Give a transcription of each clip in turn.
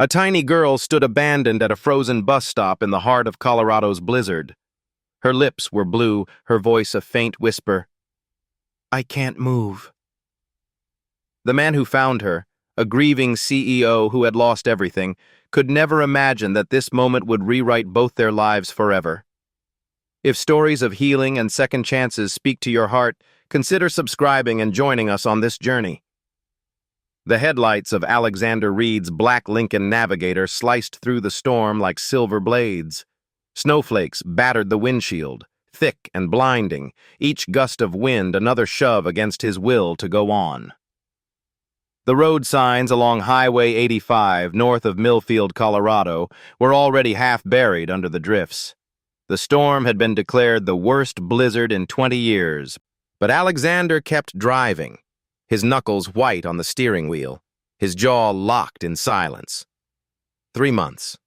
A tiny girl stood abandoned at a frozen bus stop in the heart of Colorado's blizzard. Her lips were blue, her voice a faint whisper. "I can't move." The man who found her, a grieving CEO who had lost everything, could never imagine that this moment would rewrite both their lives forever. If stories of healing and second chances speak to your heart, consider subscribing and joining us on this journey. The headlights of Alexander Reed's black Lincoln Navigator sliced through the storm like silver blades. Snowflakes battered the windshield, thick and blinding, each gust of wind another shove against his will to go on. The road signs along Highway 85 north of Millfield, Colorado, were already half buried under the drifts. The storm had been declared the worst blizzard in 20 years, but Alexander kept driving, his knuckles white on the steering wheel, his jaw locked in silence. 3 months.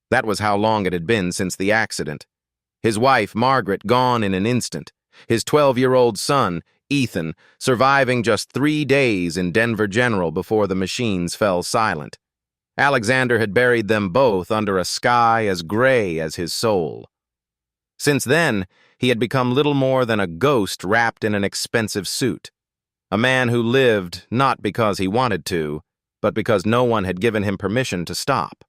That was how long it had been since the accident. His wife, Margaret, gone in an instant. His 12-year-old son, Ethan, surviving just 3 days in Denver General before the machines fell silent. Alexander had buried them both under a sky as gray as his soul. Since then, he had become little more than a ghost wrapped in an expensive suit. A man who lived not because he wanted to, but because no one had given him permission to stop.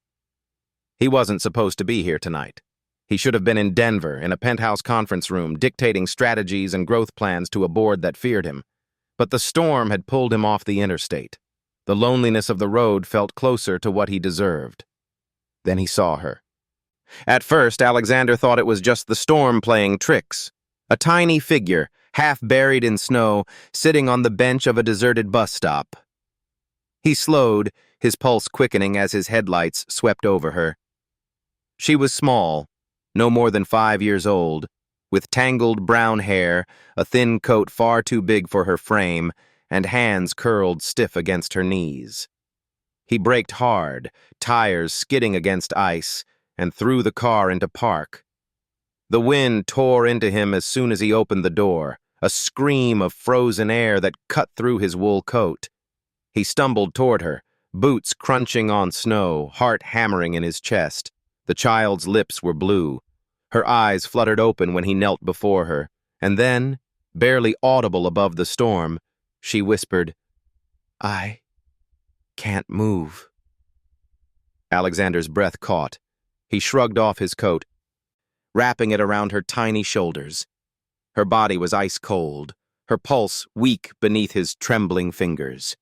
He wasn't supposed to be here tonight. He should have been in Denver, in a penthouse conference room, dictating strategies and growth plans to a board that feared him. But the storm had pulled him off the interstate. The loneliness of the road felt closer to what he deserved. Then he saw her. At first, Alexander thought it was just the storm playing tricks. A tiny figure, half buried in snow, sitting on the bench of a deserted bus stop. He slowed, his pulse quickening as his headlights swept over her. She was small, no more than 5 years old, with tangled brown hair, a thin coat far too big for her frame, and hands curled stiff against her knees. He braked hard, tires skidding against ice, and threw the car into park. The wind tore into him as soon as he opened the door, a scream of frozen air that cut through his wool coat. He stumbled toward her, boots crunching on snow, heart hammering in his chest. The child's lips were blue. Her eyes fluttered open when he knelt before her, and then, barely audible above the storm, she whispered, "I can't move." Alexander's breath caught. He shrugged off his coat, wrapping it around her tiny shoulders. Her body was ice cold, her pulse weak beneath his trembling fingers.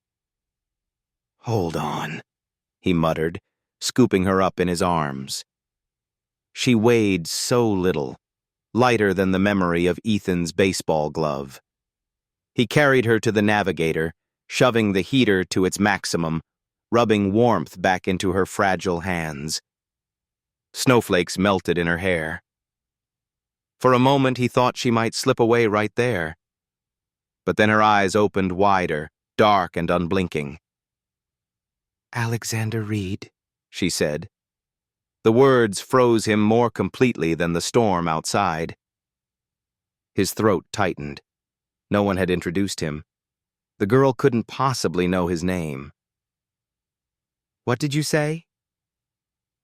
"Hold on," he muttered, scooping her up in his arms. She weighed so little, lighter than the memory of Ethan's baseball glove. He carried her to the Navigator, shoving the heater to its maximum, rubbing warmth back into her fragile hands. Snowflakes melted in her hair. For a moment he thought she might slip away right there. But then her eyes opened wider, dark and unblinking. "Alexander Reed," she said. The words froze him more completely than the storm outside. His throat tightened. No one had introduced him. The girl couldn't possibly know his name. "What did you say?"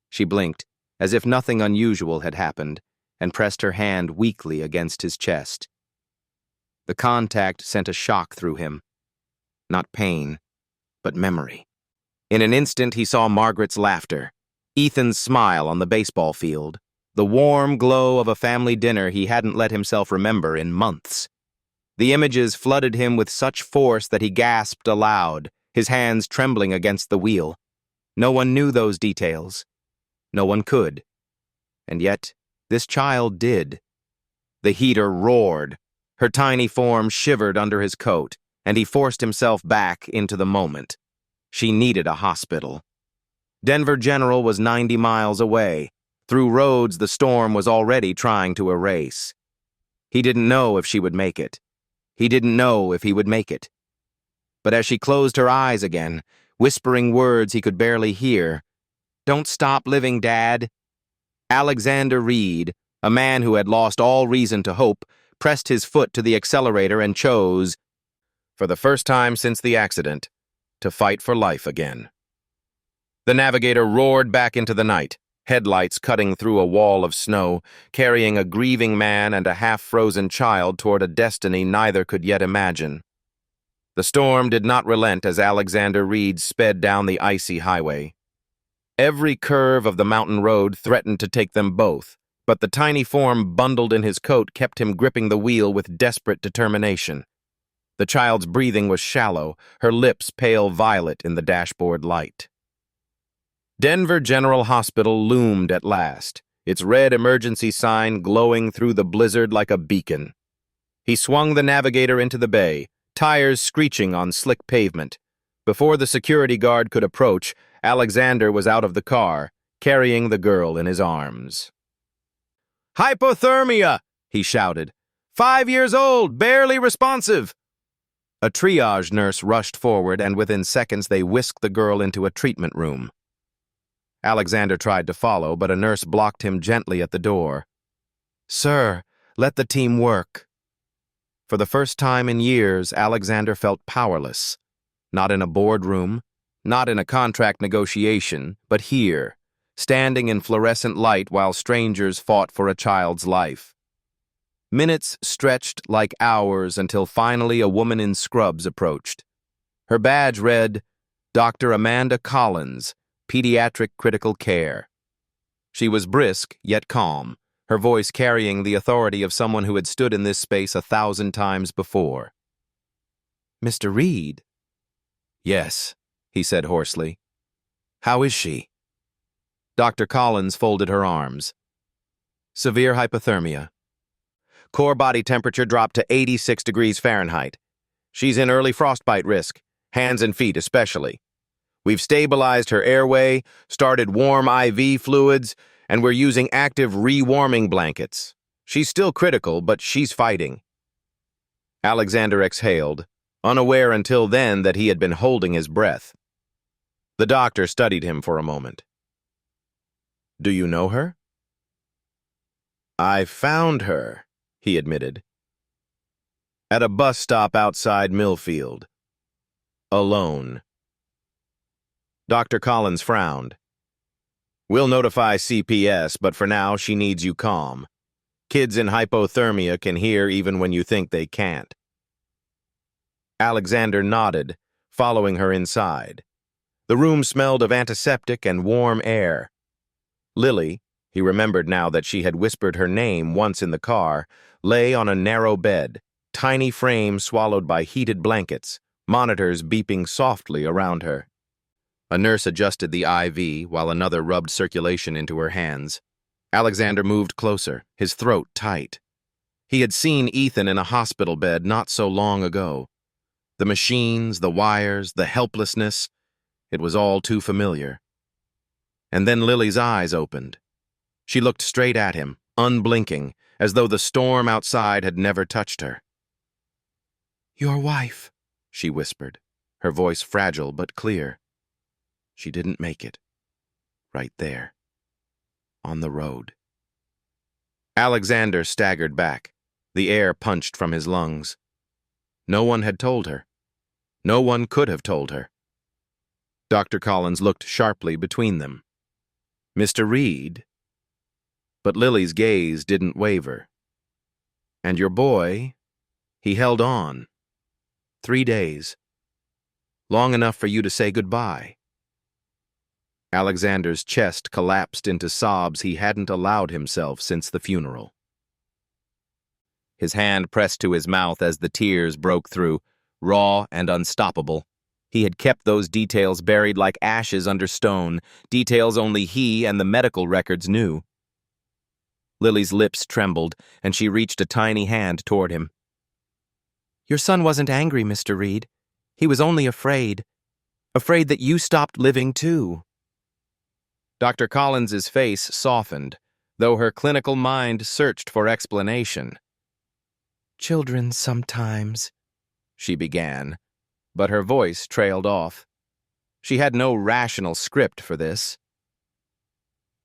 She blinked, as if nothing unusual had happened, and pressed her hand weakly against his chest. The contact sent a shock through him. Not pain, but memory. In an instant he saw Margaret's laughter, Ethan's smile on the baseball field, the warm glow of a family dinner he hadn't let himself remember in months. The images flooded him with such force that he gasped aloud, his hands trembling against the wheel. No one knew those details. No one could. And yet, this child did. The heater roared. Her tiny form shivered under his coat, and he forced himself back into the moment. She needed a hospital. Denver General was 90 miles away. Through roads the storm was already trying to erase. He didn't know if she would make it. He didn't know if he would make it. But as she closed her eyes again, whispering words he could barely hear, "Don't stop living, Dad." Alexander Reed, a man who had lost all reason to hope, pressed his foot to the accelerator and chose, for the first time since the accident, to fight for life again. The navigator roared back into the night, headlights cutting through a wall of snow, carrying a grieving man and a half-frozen child toward a destiny neither could yet imagine. The storm did not relent as Alexander Reed sped down the icy highway. Every curve of the mountain road threatened to take them both, but the tiny form bundled in his coat kept him gripping the wheel with desperate determination. The child's breathing was shallow, her lips pale violet in the dashboard light. Denver General Hospital loomed at last, its red emergency sign glowing through the blizzard like a beacon. He swung the navigator into the bay, tires screeching on slick pavement. Before the security guard could approach, Alexander was out of the car, carrying the girl in his arms. "Hypothermia!" he shouted. 5 years old, barely responsive. A triage nurse rushed forward, and within seconds they whisked the girl into a treatment room. Alexander tried to follow, but a nurse blocked him gently at the door. "Sir, let the team work." For the first time in years, Alexander felt powerless. Not in a boardroom, not in a contract negotiation, but here, standing in fluorescent light while strangers fought for a child's life. Minutes stretched like hours until finally a woman in scrubs approached. Her badge read, Dr. Amanda Collins, Pediatric Critical Care. She was brisk, yet calm, her voice carrying the authority of someone who had stood in this space 1,000 times before. "Mr. Reed?" "Yes," he said hoarsely. "How is she?" Dr. Collins folded her arms. "Severe hypothermia. Core body temperature dropped to 86 degrees Fahrenheit. She's in early frostbite risk, hands and feet especially. We've stabilized her airway, started warm IV fluids, and we're using active rewarming blankets. She's still critical, but she's fighting." Alexander exhaled, unaware until then that he had been holding his breath. The doctor studied him for a moment. "Do you know her?" "I found her," he admitted, "at a bus stop outside Millfield. Alone." Dr. Collins frowned. "We'll notify CPS, but for now she needs you calm. Kids in hypothermia can hear even when you think they can't." Alexander nodded, following her inside. The room smelled of antiseptic and warm air. Lily, he remembered now that she had whispered her name once in the car, lay on a narrow bed, tiny frame swallowed by heated blankets, monitors beeping softly around her. A nurse adjusted the IV while another rubbed circulation into her hands. Alexander moved closer, his throat tight. He had seen Ethan in a hospital bed not so long ago. The machines, the wires, the helplessness, it was all too familiar. And then Lily's eyes opened. She looked straight at him, unblinking, as though the storm outside had never touched her. "Your wife," she whispered, her voice fragile but clear. She didn't make it. Right there. On the road. Alexander staggered back. The air punched from his lungs. No one had told her. No one could have told her. Dr. Collins looked sharply between them. "Mr. Reed?" But Lily's gaze didn't waver. "And your boy?" He held on. 3 days. Long enough for you to say goodbye. Alexander's chest collapsed into sobs he hadn't allowed himself since the funeral. His hand pressed to his mouth as the tears broke through, raw and unstoppable. He had kept those details buried like ashes under stone, details only he and the medical records knew. Lily's lips trembled, and she reached a tiny hand toward him. "Your son wasn't angry, Mr. Reed. He was only afraid. Afraid that you stopped living too." Dr. Collins's face softened, though her clinical mind searched for explanation. "Children sometimes," she began, but her voice trailed off. She had no rational script for this.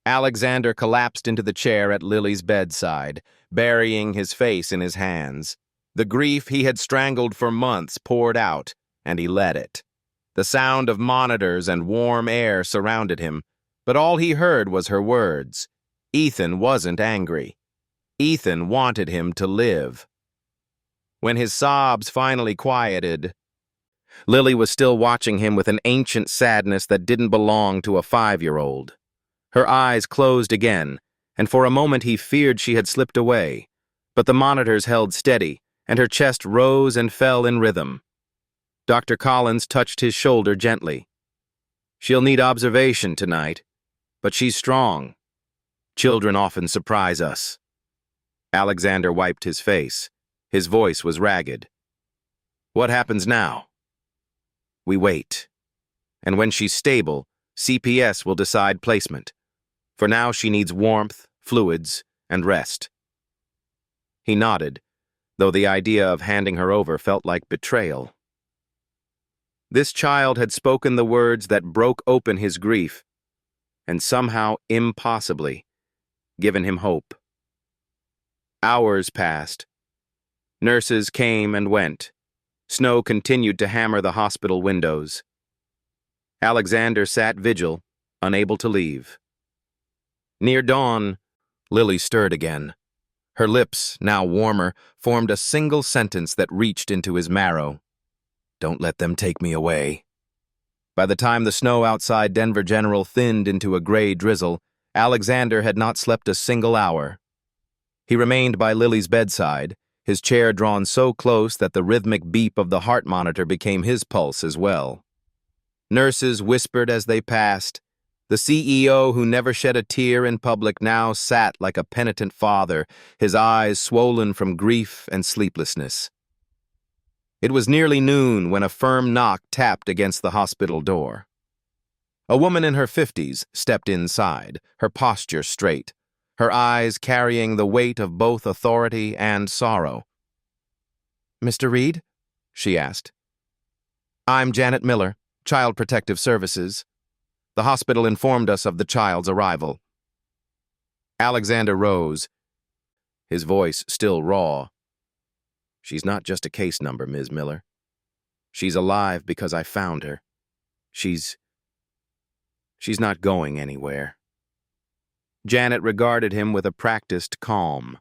Alexander collapsed into the chair at Lily's bedside, burying his face in his hands. The grief he had strangled for months poured out, and he let it. The sound of monitors and warm air surrounded him, but all he heard was her words. Ethan wasn't angry. Ethan wanted him to live. When his sobs finally quieted, Lily was still watching him with an ancient sadness that didn't belong to a 5-year-old. Her eyes closed again, and for a moment he feared she had slipped away, but the monitors held steady, and her chest rose and fell in rhythm. Dr. Collins touched his shoulder gently. "She'll need observation tonight, but she's strong. Children often surprise us." Alexander wiped his face. His voice was ragged. "What happens now?" "We wait. And when she's stable, CPS will decide placement. For now, she needs warmth, fluids, and rest." He nodded, though the idea of handing her over felt like betrayal. This child had spoken the words that broke open his grief, and somehow, impossibly, given him hope. Hours passed. Nurses came and went. Snow continued to hammer the hospital windows. Alexander sat vigil, unable to leave. Near dawn, Lily stirred again. Her lips, now warmer, formed a single sentence that reached into his marrow. "Don't let them take me away." By the time the snow outside Denver General thinned into a gray drizzle, Alexander had not slept a single hour. He remained by Lily's bedside, his chair drawn so close that the rhythmic beep of the heart monitor became his pulse as well. Nurses whispered as they passed. The CEO, who never shed a tear in public, now sat like a penitent father, his eyes swollen from grief and sleeplessness. It was nearly noon when a firm knock tapped against the hospital door. A woman in her 50s stepped inside, her posture straight, her eyes carrying the weight of both authority and sorrow. "Mr. Reed?" she asked. "I'm Janet Miller, Child Protective Services. The hospital informed us of the child's arrival." Alexander rose, his voice still raw. "She's not just a case number, Ms. Miller. She's alive because I found her. She's not going anywhere." Janet regarded him with a practiced calm.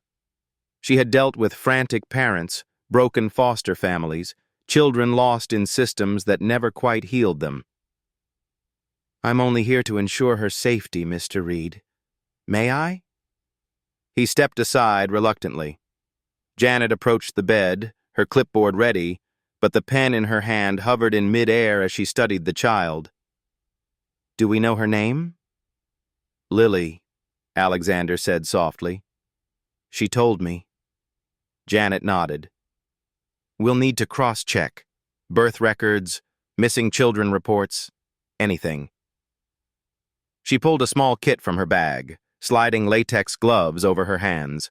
She had dealt with frantic parents, broken foster families, children lost in systems that never quite healed them. "I'm only here to ensure her safety, Mr. Reed. May I?" He stepped aside reluctantly. Janet approached the bed, her clipboard ready, but the pen in her hand hovered in mid-air as she studied the child. "Do we know her name?" "Lily," Alexander said softly. "She told me." Janet nodded. "We'll need to cross-check. Birth records, missing children reports, anything." She pulled a small kit from her bag, sliding latex gloves over her hands.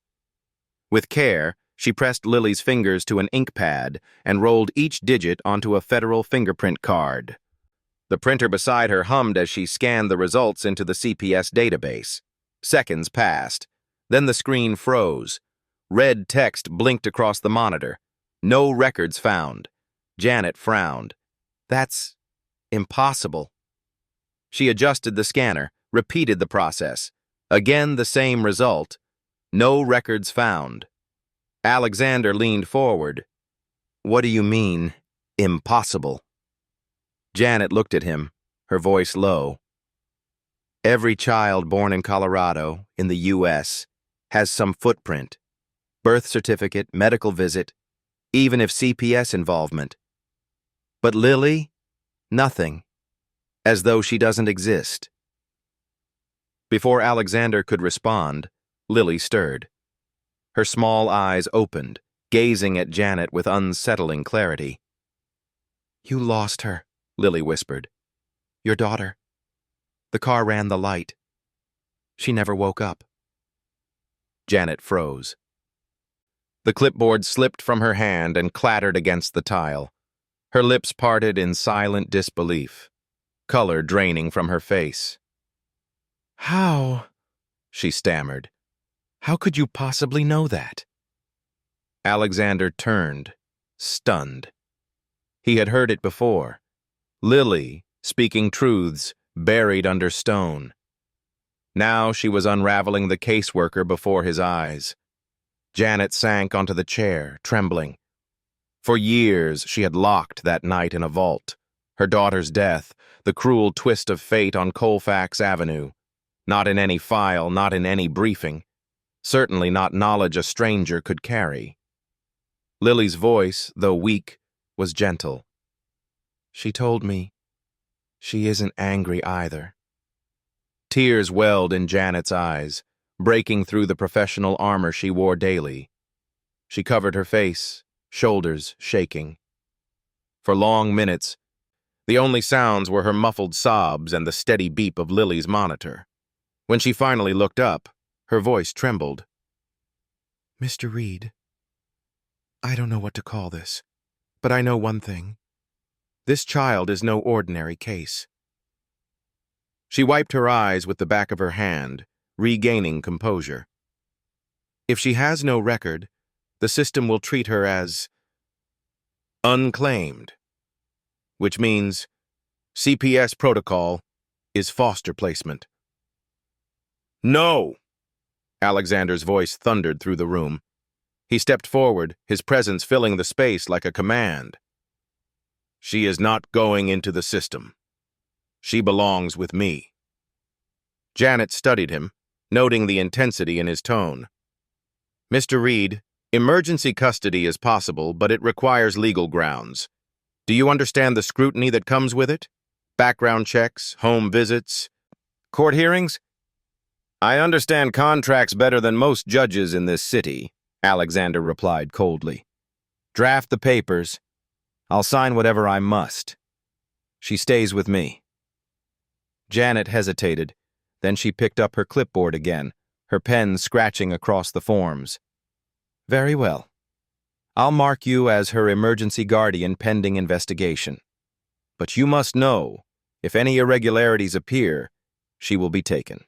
With care, she pressed Lily's fingers to an ink pad and rolled each digit onto a federal fingerprint card. The printer beside her hummed as she scanned the results into the CPS database. Seconds passed. Then the screen froze. Red text blinked across the monitor. "No records found." Janet frowned. "That's impossible." She adjusted the scanner, repeated the process. Again the same result. "No records found." Alexander leaned forward. "What do you mean, impossible?" Janet looked at him, her voice low. "Every child born in Colorado, in the U.S., has some footprint. Birth certificate, medical visit, even if CPS involvement. But Lily? Nothing. As though she doesn't exist." Before Alexander could respond, Lily stirred. Her small eyes opened, gazing at Janet with unsettling clarity. "You lost her," Lily whispered. "Your daughter. The car ran the light. She never woke up." Janet froze. The clipboard slipped from her hand and clattered against the tile. Her lips parted in silent disbelief, color draining from her face. "How?" she stammered. "How could you possibly know that?" Alexander turned, stunned. He had heard it before. Lily, speaking truths buried under stone. Now she was unraveling the caseworker before his eyes. Janet sank onto the chair, trembling. For years she had locked that night in a vault. Her daughter's death, the cruel twist of fate on Colfax Avenue. Not in any file, not in any briefing. Certainly not knowledge a stranger could carry. Lily's voice, though weak, was gentle. She told me she isn't angry either. Tears welled in Janet's eyes, breaking through the professional armor she wore daily. She covered her face, shoulders shaking. For long minutes, the only sounds were her muffled sobs and the steady beep of Lily's monitor. When she finally looked up, her voice trembled. "Mr. Reed, I don't know what to call this, but I know one thing. This child is no ordinary case." She wiped her eyes with the back of her hand, regaining composure. "If she has no record, the system will treat her as unclaimed, which means CPS protocol is foster placement." "No!" Alexander's voice thundered through the room. He stepped forward, his presence filling the space like a command. "She is not going into the system. She belongs with me." Janet studied him, noting the intensity in his tone. "Mr. Reed, emergency custody is possible, but it requires legal grounds. Do you understand the scrutiny that comes with it? Background checks, home visits, court hearings?" "I understand contracts better than most judges in this city," Alexander replied coldly. "Draft the papers. I'll sign whatever I must. She stays with me." Janet hesitated. Then she picked up her clipboard again, her pen scratching across the forms. "Very well. I'll mark you as her emergency guardian pending investigation. But you must know, if any irregularities appear, she will be taken."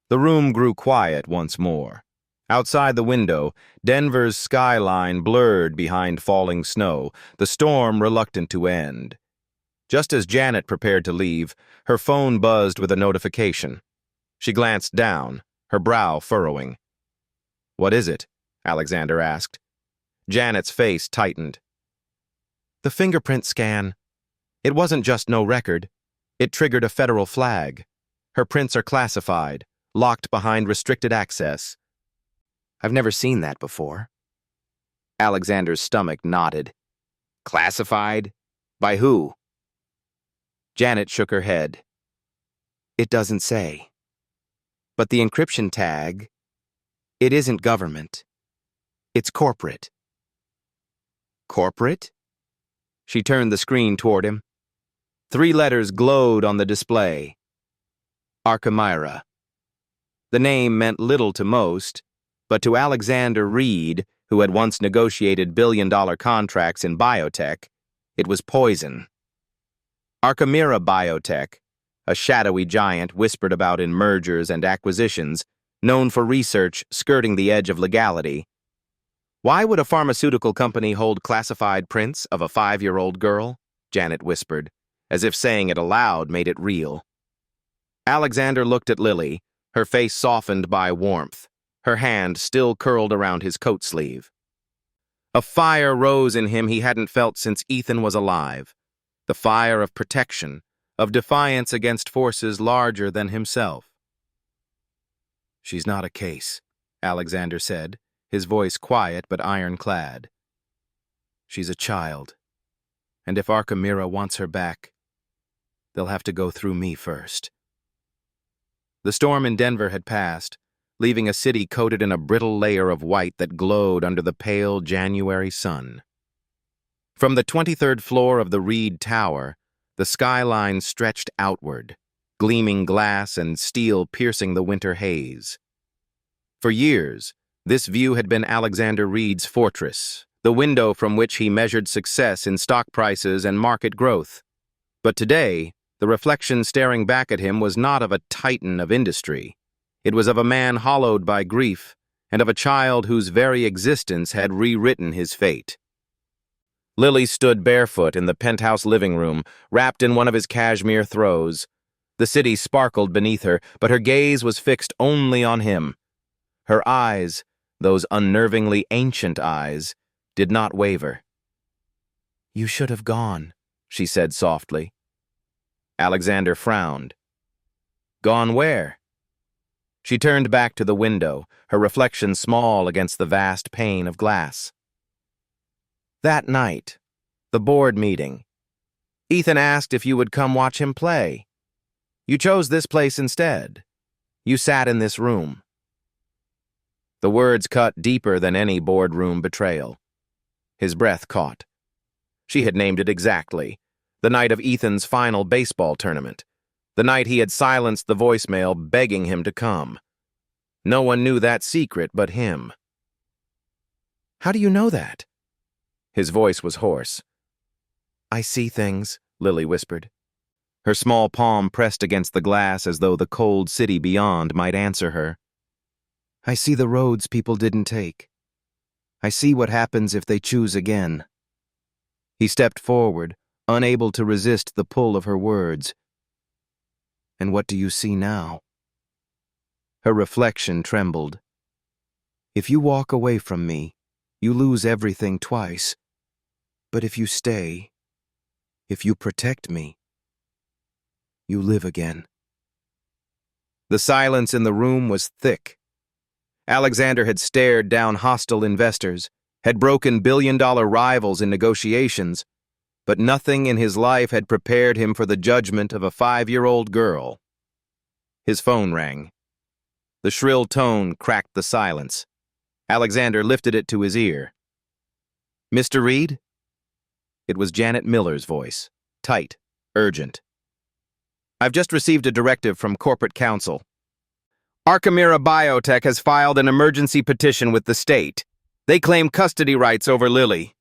The room grew quiet once more. Outside the window, Denver's skyline blurred behind falling snow, the storm reluctant to end. Just as Janet prepared to leave, her phone buzzed with a notification. She glanced down, her brow furrowing. "What is it?" Alexander asked. Janet's face tightened. "The fingerprint scan. It wasn't just no record. It triggered a federal flag. Her prints are classified, locked behind restricted access." "I've never seen that before." Alexander's stomach knotted. "Classified? By who?" Janet shook her head. "It doesn't say. But the encryption tag, it isn't government. It's corporate." "Corporate?" She turned the screen toward him. 3 letters glowed on the display. Archimira. The name meant little to most, but to Alexander Reed, who had once negotiated billion-dollar contracts in biotech, it was poison. Archimira Biotech, a shadowy giant whispered about in mergers and acquisitions, known for research skirting the edge of legality. "Why would a pharmaceutical company hold classified prints of a 5-year-old girl?" Janet whispered, as if saying it aloud made it real. Alexander looked at Lily, her face softened by warmth, her hand still curled around his coat sleeve. A fire rose in him he hadn't felt since Ethan was alive. The fire of protection, of defiance against forces larger than himself. "She's not a case," Alexander said, his voice quiet but ironclad. "She's a child, and if Archimira wants her back, they'll have to go through me first." The storm in Denver had passed, leaving a city coated in a brittle layer of white that glowed under the pale January sun. From the 23rd floor of the Reed Tower, the skyline stretched outward, gleaming glass and steel piercing the winter haze. For years, this view had been Alexander Reed's fortress, the window from which he measured success in stock prices and market growth. But today, the reflection staring back at him was not of a titan of industry. It was of a man hollowed by grief, and of a child whose very existence had rewritten his fate. Lily stood barefoot in the penthouse living room, wrapped in one of his cashmere throws. The city sparkled beneath her, but her gaze was fixed only on him. Her eyes, those unnervingly ancient eyes, did not waver. "You should have gone," she said softly. Alexander frowned. "Gone where?" She turned back to the window, her reflection small against the vast pane of glass. "That night, the board meeting. Ethan asked if you would come watch him play. You chose this place instead. You sat in this room." The words cut deeper than any boardroom betrayal. His breath caught. She had named it exactly. The night of Ethan's final baseball tournament. The night he had silenced the voicemail begging him to come. No one knew that secret but him. "How do you know that?" His voice was hoarse. "I see things," Lily whispered. Her small palm pressed against the glass as though the cold city beyond might answer her. "I see the roads people didn't take. I see what happens if they choose again." He stepped forward, unable to resist the pull of her words. "And what do you see now?" Her reflection trembled. "If you walk away from me, you lose everything twice. But if you stay, if you protect me, you live again." The silence in the room was thick. Alexander had stared down hostile investors, had broken billion-dollar rivals in negotiations, but nothing in his life had prepared him for the judgment of a 5-year-old girl. His phone rang. The shrill tone cracked the silence. Alexander lifted it to his ear. "Mr. Reed?" It was Janet Miller's voice, tight, urgent. "I've just received a directive from corporate counsel. Archimera Biotech has filed an emergency petition with the state. They claim custody rights over Lily."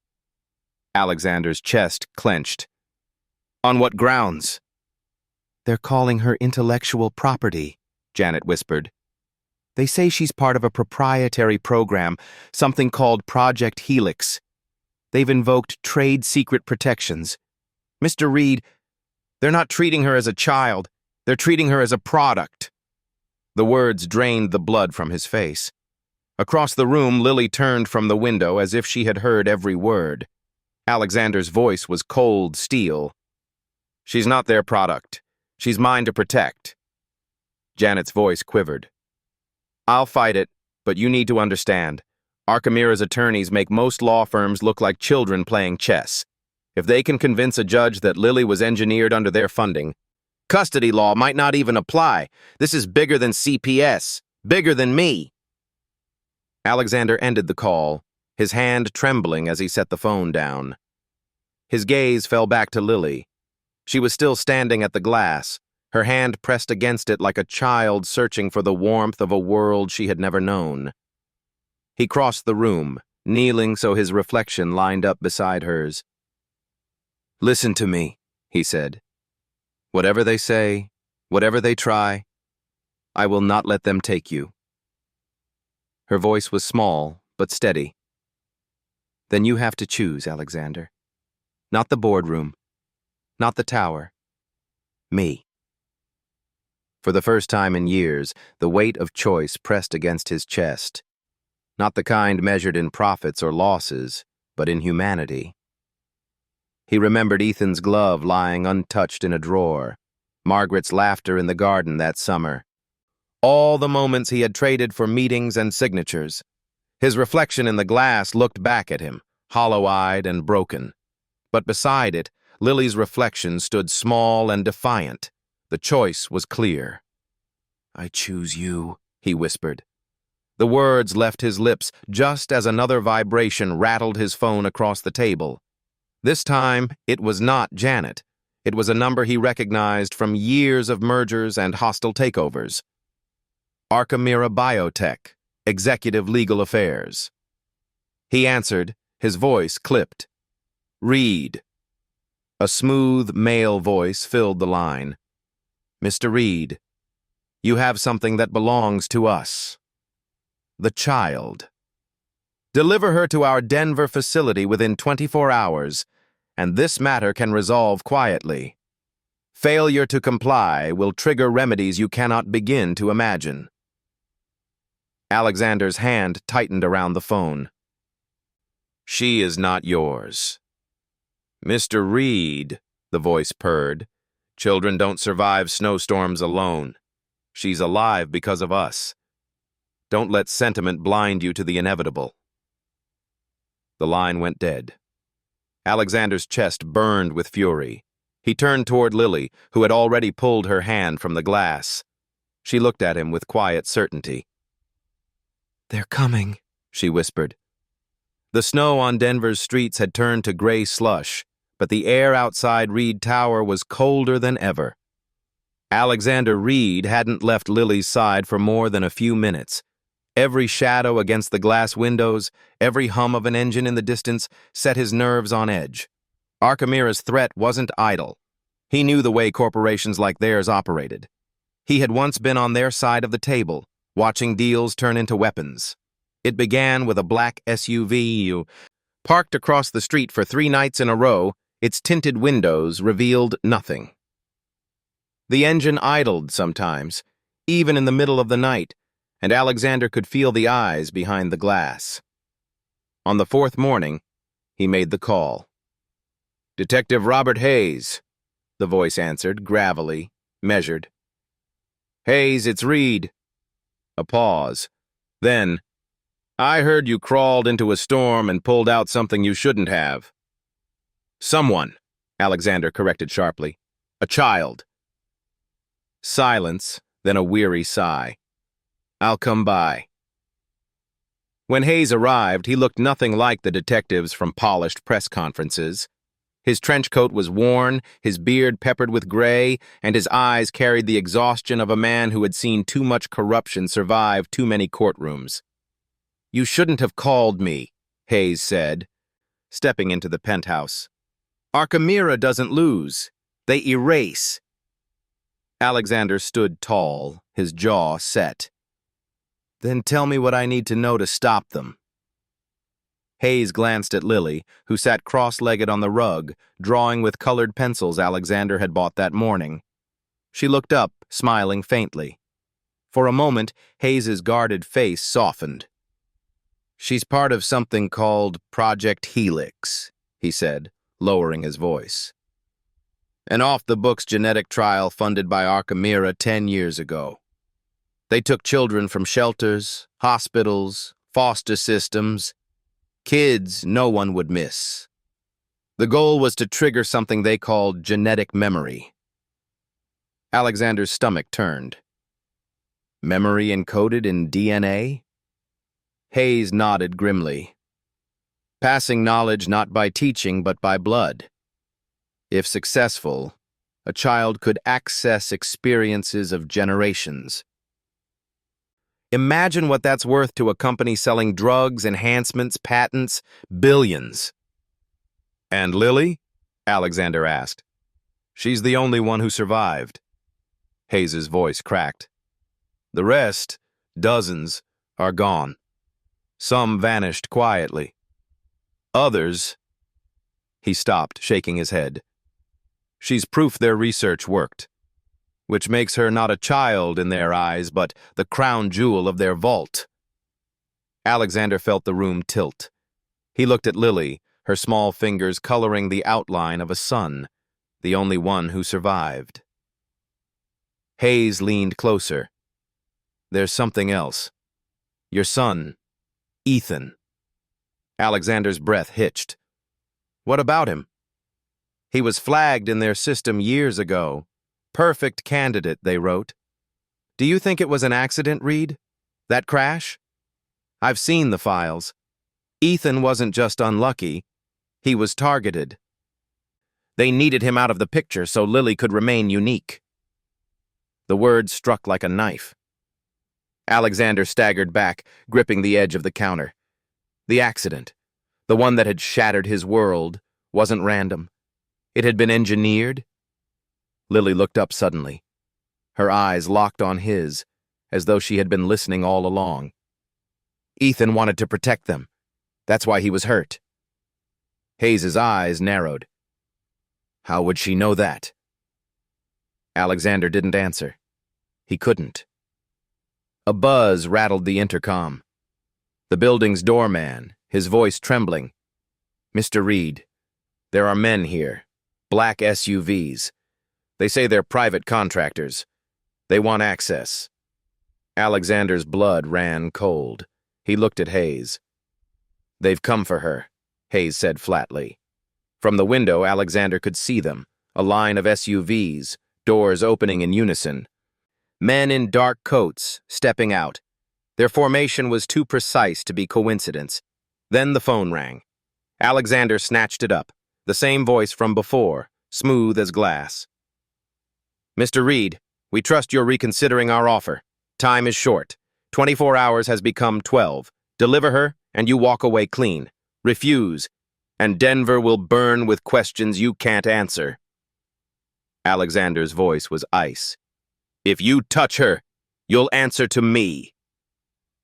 Alexander's chest clenched. "On what grounds?" "They're calling her intellectual property," Janet whispered. "They say she's part of a proprietary program, something called Project Helix. They've invoked trade secret protections. Mr. Reed, they're not treating her as a child. They're treating her as a product." The words drained the blood from his face. Across the room, Lily turned from the window as if she had heard every word. Alexander's voice was cold steel. "She's not their product. She's mine to protect." Janet's voice quivered. "I'll fight it, but you need to understand. Archimera's attorneys make most law firms look like children playing chess. If they can convince a judge that Lily was engineered under their funding, custody law might not even apply. This is bigger than CPS, bigger than me." Alexander ended the call, his hand trembling as he set the phone down. His gaze fell back to Lily. She was still standing at the glass, her hand pressed against it like a child searching for the warmth of a world she had never known. He crossed the room, kneeling so his reflection lined up beside hers. "Listen to me," he said. "Whatever they say, whatever they try, I will not let them take you." Her voice was small, but steady. "Then you have to choose, Alexander. Not the boardroom, not the tower. Me." For the first time in years, the weight of choice pressed against his chest. Not the kind measured in profits or losses, but in humanity. He remembered Ethan's glove lying untouched in a drawer, Margaret's laughter in the garden that summer, all the moments he had traded for meetings and signatures. His reflection in the glass looked back at him, hollow-eyed and broken. But beside it, Lily's reflection stood small and defiant. The choice was clear. "I choose you," he whispered. The words left his lips just as another vibration rattled his phone across the table. This time, it was not Janet. It was a number he recognized from years of mergers and hostile takeovers. Archimera Biotech, Executive Legal Affairs. He answered, his voice clipped. "Reed." A smooth male voice filled the line. "Mr. Reed, you have something that belongs to us. The child." Deliver her to our Denver facility within 24 hours, and this matter can resolve quietly. Failure to comply will trigger remedies you cannot begin to imagine. Alexander's hand tightened around the phone. She is not yours. Mr. Reed, the voice purred. Children don't survive snowstorms alone. She's alive because of us. Don't let sentiment blind you to the inevitable. The line went dead. Alexander's chest burned with fury. He turned toward Lily, who had already pulled her hand from the glass. She looked at him with quiet certainty. "They're coming," she whispered. The snow on Denver's streets had turned to gray slush, but the air outside Reed Tower was colder than ever. Alexander Reed hadn't left Lily's side for more than a few minutes. Every shadow against the glass windows, every hum of an engine in the distance set his nerves on edge. Archimera's threat wasn't idle. He knew the way corporations like theirs operated. He had once been on their side of the table, watching deals turn into weapons. It began with a black SUV parked across the street for 3 nights in a row. Its tinted windows revealed nothing. The engine idled sometimes, even in the middle of the night, and Alexander could feel the eyes behind the glass. On the 4th morning, he made the call. "Detective Robert Hayes," the voice answered, gravelly, measured. "Hayes, it's Reed." A pause. Then, "I heard you crawled into a storm and pulled out something you shouldn't have." "Someone," Alexander corrected sharply. "A child." Silence, then a weary sigh. "I'll come by." When Hayes arrived, he looked nothing like the detectives from polished press conferences. His trench coat was worn, his beard peppered with gray, and his eyes carried the exhaustion of a man who had seen too much corruption survive too many courtrooms. "You shouldn't have called me," Hayes said, stepping into the penthouse. "Archimera doesn't lose. They erase." Alexander stood tall, his jaw set. "Then tell me what I need to know to stop them." Hayes glanced at Lily, who sat cross-legged on the rug, drawing with colored pencils Alexander had bought that morning. She looked up, smiling faintly. For a moment, Hayes's guarded face softened. "She's part of something called Project Helix," he said, lowering his voice. "An off-the-books genetic trial funded by Archimera 10 years ago. They took children from shelters, hospitals, foster systems, kids no one would miss. The goal was to trigger something they called genetic memory." Alexander's stomach turned. "Memory encoded in DNA?" Hayes nodded grimly. "Passing knowledge not by teaching but by blood. If successful, a child could access experiences of generations. Imagine what that's worth to a company selling drugs, enhancements, patents, billions." "And Lily?" Alexander asked. "She's the only one who survived." Hayes's voice cracked. "The rest, dozens, are gone. Some vanished quietly. Others—" He stopped, shaking his head. "She's proof their research worked, which makes her not a child in their eyes, but the crown jewel of their vault." Alexander felt the room tilt. He looked at Lily, her small fingers coloring the outline of a sun, the only one who survived. Hayes leaned closer. "There's something else. Your son, Ethan." Alexander's breath hitched. "What about him?" "He was flagged in their system years ago. Perfect candidate, they wrote. Do you think it was an accident, Reed? That crash? I've seen the files. Ethan wasn't just unlucky. He was targeted. They needed him out of the picture so Lily could remain unique." The words struck like a knife. Alexander staggered back, gripping the edge of the counter. The accident, the one that had shattered his world, wasn't random. It had been engineered. Lily looked up suddenly. Her eyes locked on his, as though she had been listening all along. "Ethan wanted to protect them. That's why he was hurt. Hayes's eyes narrowed. How would she know that? Alexander didn't answer. He couldn't. A buzz rattled the intercom. The building's doorman, his voice trembling. Mr. Reed, there are men here. Black SUVs. They say they're private contractors. They want access. Alexander's blood ran cold. He looked at Hayes. They've come for her, Hayes said flatly. From the window, Alexander could see them, a line of SUVs, doors opening in unison. Men in dark coats, stepping out. Their formation was too precise to be coincidence. Then the phone rang. Alexander snatched it up, the same voice from before, smooth as glass. Mr. Reed, we trust you're reconsidering our offer. Time is short. 24 hours has become 12. Deliver her, and you walk away clean. Refuse, and Denver will burn with questions you can't answer. Alexander's voice was ice. If you touch her, you'll answer to me.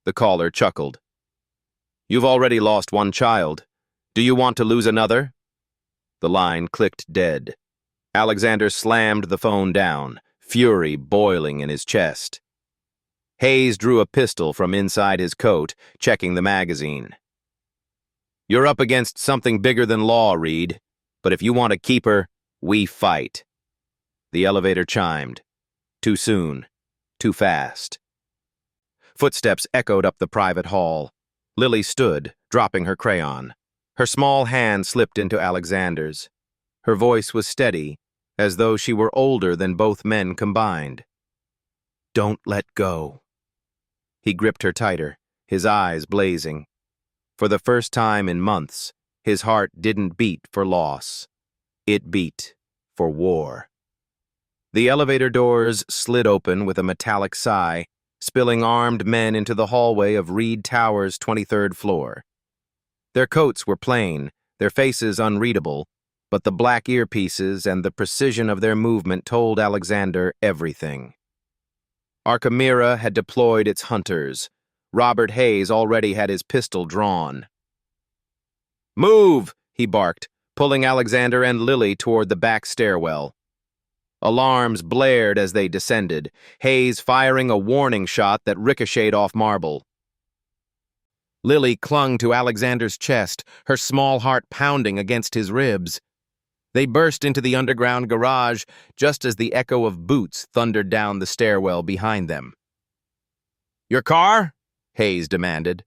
The caller chuckled. You've already lost one child. Do you want to lose another? The line clicked dead. Alexander slammed the phone down, fury boiling in his chest. Hayes drew a pistol from inside his coat, checking the magazine. You're up against something bigger than law, Reed. But if you want to keep her, we fight. The elevator chimed. Too soon. Too fast. Footsteps echoed up the private hall. Lily stood, dropping her crayon. Her small hand slipped into Alexander's. Her voice was steady, as though she were older than both men combined. Don't let go. He gripped her tighter, his eyes blazing. For the first time in months, his heart didn't beat for loss. It beat for war. The elevator doors slid open with a metallic sigh, spilling armed men into the hallway of Reed Tower's 23rd floor. Their coats were plain, their faces unreadable, but the black earpieces and the precision of their movement told Alexander everything. Archimera had deployed its hunters. Robert Hayes already had his pistol drawn. Move, he barked, pulling Alexander and Lily toward the back stairwell. Alarms blared as they descended, Hayes firing a warning shot that ricocheted off marble. Lily clung to Alexander's chest, her small heart pounding against his ribs. They burst into the underground garage just as the echo of boots thundered down the stairwell behind them. Your car? Hayes demanded.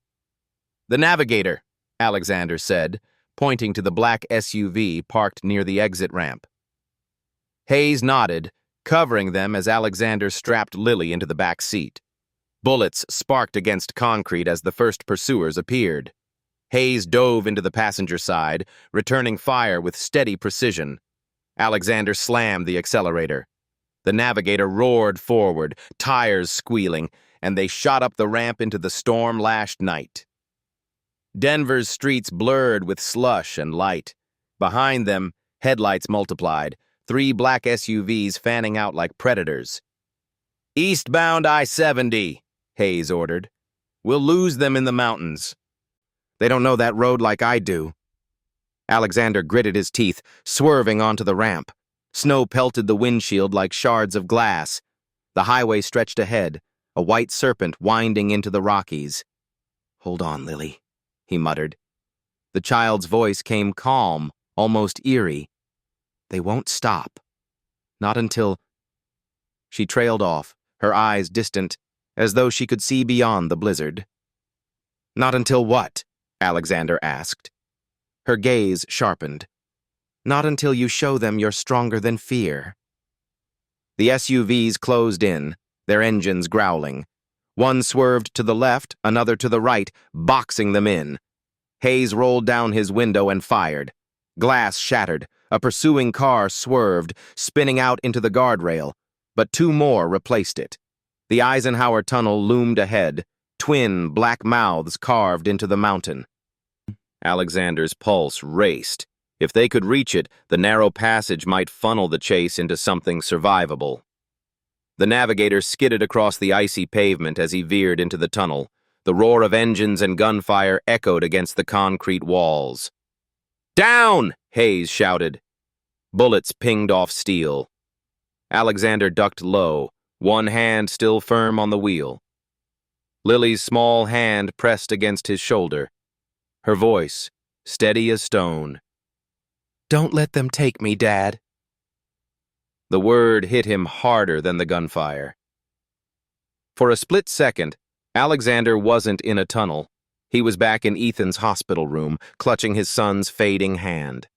The Navigator, Alexander said, pointing to the black SUV parked near the exit ramp. Hayes nodded, covering them as Alexander strapped Lily into the back seat. Bullets sparked against concrete as the first pursuers appeared. Hayes dove into the passenger side, returning fire with steady precision. Alexander slammed the accelerator. The Navigator roared forward, tires squealing, and they shot up the ramp into the storm-lashed night. Denver's streets blurred with slush and light. Behind them, headlights multiplied, 3 black SUVs fanning out like predators. Eastbound I-70, Hayes ordered. We'll lose them in the mountains. They don't know that road like I do. Alexander gritted his teeth, swerving onto the ramp. Snow pelted the windshield like shards of glass. The highway stretched ahead, a white serpent winding into the Rockies. Hold on, Lily, he muttered. The child's voice came calm, almost eerie. They won't stop. Not until... She trailed off, her eyes distant, as though she could see beyond the blizzard. Not until what? Alexander asked. Her gaze sharpened. Not until you show them you're stronger than fear. The SUVs closed in, their engines growling. One swerved to the left, another to the right, boxing them in. Hayes rolled down his window and fired. Glass shattered. A pursuing car swerved, spinning out into the guardrail, but 2 more replaced it. The Eisenhower Tunnel loomed ahead, twin black mouths carved into the mountain. Alexander's pulse raced. If they could reach it, the narrow passage might funnel the chase into something survivable. The Navigator skidded across the icy pavement as he veered into the tunnel. The roar of engines and gunfire echoed against the concrete walls. "Down!" Hayes shouted. Bullets pinged off steel. Alexander ducked low, one hand still firm on the wheel. Lily's small hand pressed against his shoulder. Her voice, steady as stone. "Don't let them take me, Dad." The word hit him harder than the gunfire. For a split second, Alexander wasn't in a tunnel. He was back in Ethan's hospital room, clutching his son's fading hand.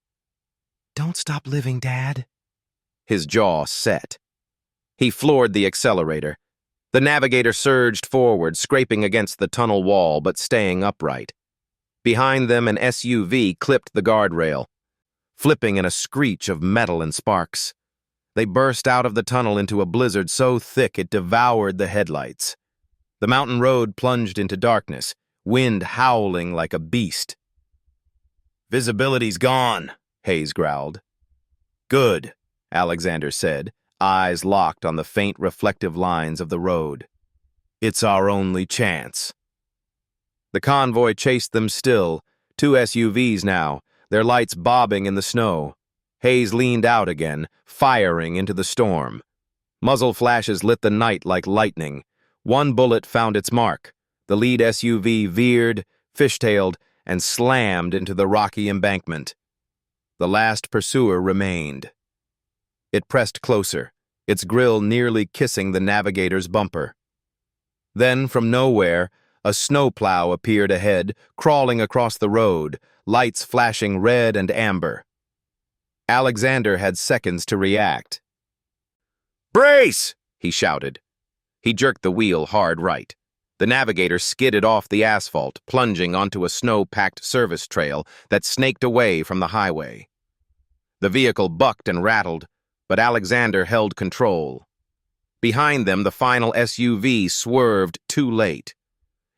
"Don't stop living, Dad." His jaw set. He floored the accelerator. The navigator surged forward, scraping against the tunnel wall but staying upright. Behind them, an SUV clipped the guardrail, flipping in a screech of metal and sparks. They burst out of the tunnel into a blizzard so thick it devoured the headlights. The mountain road plunged into darkness, wind howling like a beast. "Visibility's gone," Hayes growled. "Good," Alexander said, eyes locked on the faint reflective lines of the road. "It's our only chance." The convoy chased them still, 2 SUVs now, their lights bobbing in the snow. Hayes leaned out again, firing into the storm. Muzzle flashes lit the night like lightning. One bullet found its mark. The lead SUV veered, fishtailed, and slammed into the rocky embankment. The last pursuer remained. It pressed closer, its grille nearly kissing the navigator's bumper. Then, from nowhere, a snowplow appeared ahead, crawling across the road, lights flashing red and amber. Alexander had seconds to react. "Brace!" he shouted. He jerked the wheel hard right. The navigator skidded off the asphalt, plunging onto a snow-packed service trail that snaked away from the highway. The vehicle bucked and rattled, but Alexander held control. Behind them, the final SUV swerved too late.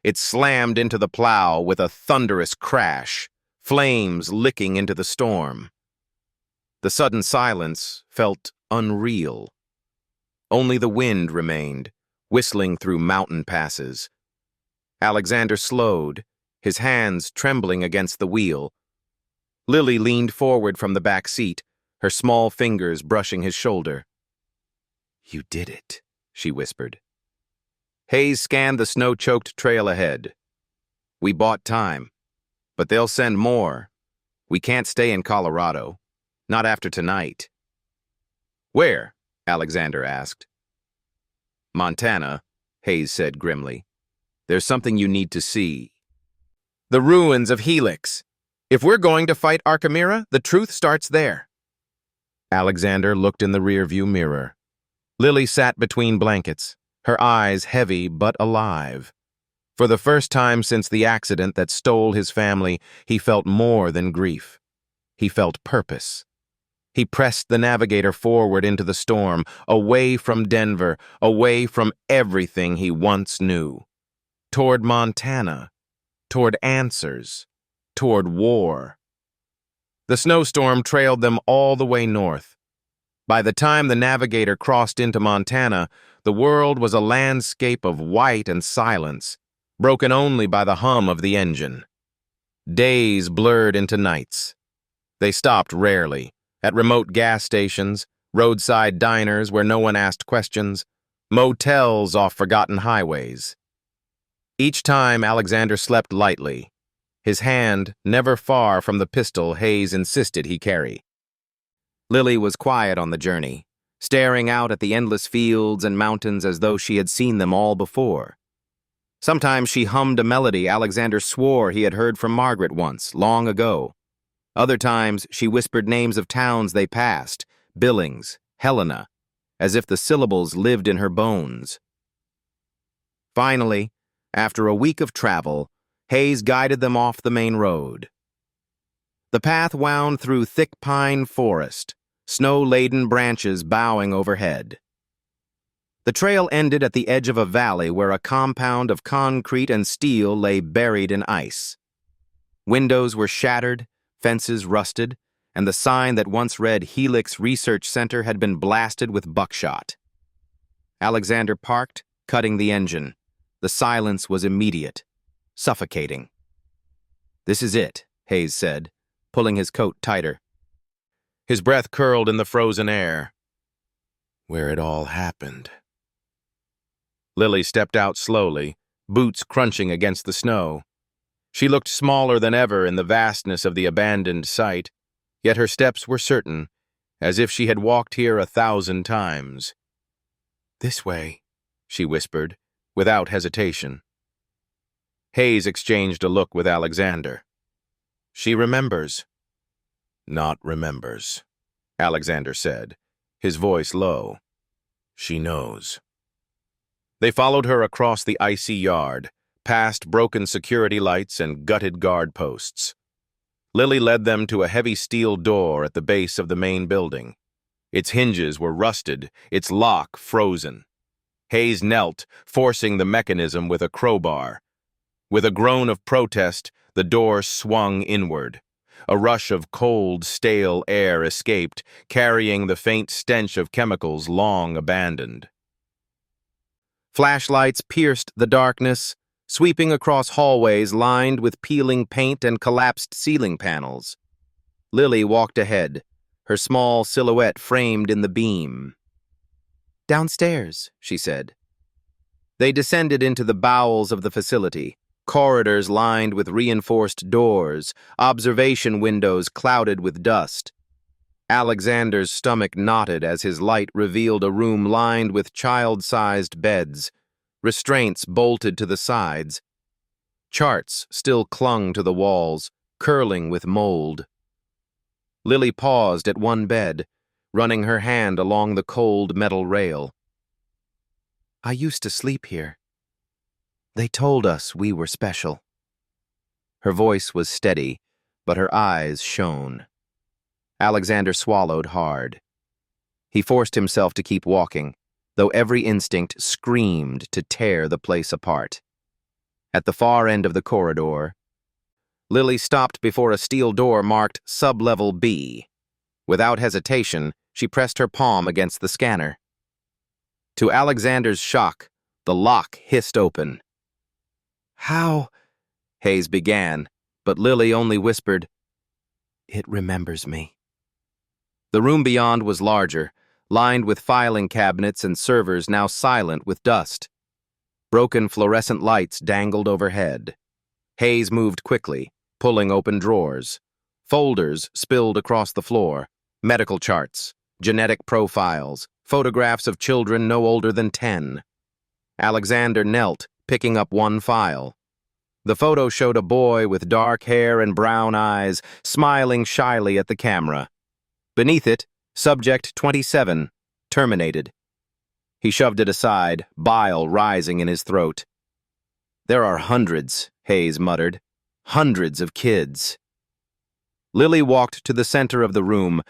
It slammed into the plow with a thunderous crash, flames licking into the storm. The sudden silence felt unreal. Only the wind remained, whistling through mountain passes. Alexander slowed, his hands trembling against the wheel. Lily leaned forward from the back seat, her small fingers brushing his shoulder. "You did it," she whispered. Hayes scanned the snow-choked trail ahead. "We bought time, but they'll send more. We can't stay in Colorado. Not after tonight." "Where?" Alexander asked. "Montana," Hayes said grimly. "There's something you need to see." "The ruins of Helix. If we're going to fight Archimera, the truth starts there." Alexander looked in the rearview mirror. Lily sat between blankets, her eyes heavy but alive. For the first time since the accident that stole his family, he felt more than grief. He felt purpose. He pressed the navigator forward into the storm, away from Denver, away from everything he once knew. Toward Montana, toward answers, toward war. The snowstorm trailed them all the way north. By the time the navigator crossed into Montana, the world was a landscape of white and silence, broken only by the hum of the engine. Days blurred into nights. They stopped rarely, at remote gas stations, roadside diners where no one asked questions, motels off forgotten highways. Each time Alexander slept lightly, his hand never far from the pistol Hayes insisted he carry. Lily was quiet on the journey, staring out at the endless fields and mountains as though she had seen them all before. Sometimes she hummed a melody Alexander swore he had heard from Margaret once, long ago. Other times she whispered names of towns they passed, Billings, Helena, as if the syllables lived in her bones. Finally, after a week of travel, Hayes guided them off the main road. The path wound through thick pine forest, snow-laden branches bowing overhead. The trail ended at the edge of a valley where a compound of concrete and steel lay buried in ice. Windows were shattered, fences rusted, and the sign that once read Helix Research Center had been blasted with buckshot. Alexander parked, cutting the engine. The silence was immediate. suffocating. "This is it," Hayes said, pulling his coat tighter. His breath curled in the frozen air. "Where it all happened." Lily stepped out slowly, boots crunching against the snow. She looked smaller than ever in the vastness of the abandoned site, yet her steps were certain, as if she had walked here 1,000 times. "This way," she whispered, without hesitation. Hayes exchanged a look with Alexander. "She remembers." "Not remembers," Alexander said, his voice low. "She knows." They followed her across the icy yard, past broken security lights and gutted guard posts. Lily led them to a heavy steel door at the base of the main building. Its hinges were rusted, its lock frozen. Hayes knelt, forcing the mechanism with a crowbar. With a groan of protest, the door swung inward. A rush of cold, stale air escaped, carrying the faint stench of chemicals long abandoned. Flashlights pierced the darkness, sweeping across hallways lined with peeling paint and collapsed ceiling panels. Lily walked ahead, her small silhouette framed in the beam. "Downstairs," she said. They descended into the bowels of the facility, corridors lined with reinforced doors, observation windows clouded with dust. Alexander's stomach knotted as his light revealed a room lined with child-sized beds, restraints bolted to the sides. Charts still clung to the walls, curling with mold. Lily paused at one bed, running her hand along the cold metal rail. "I used to sleep here. They told us we were special." Her voice was steady, but her eyes shone. Alexander swallowed hard. He forced himself to keep walking, though every instinct screamed to tear the place apart. At the far end of the corridor, Lily stopped before a steel door marked Sub-Level B. Without hesitation, she pressed her palm against the scanner. To Alexander's shock, the lock hissed open. "How?" Hayes began, but Lily only whispered, "It remembers me." The room beyond was larger, lined with filing cabinets and servers now silent with dust. Broken fluorescent lights dangled overhead. Hayes moved quickly, pulling open drawers. Folders spilled across the floor, medical charts, genetic profiles, photographs of children no older than 10. Alexander knelt, picking up one file. The photo showed a boy with dark hair and brown eyes, smiling shyly at the camera. Beneath it, Subject 27, terminated. He shoved it aside, bile rising in his throat. "There are hundreds," Hayes muttered. "Hundreds of kids." Lily walked to the center of the room,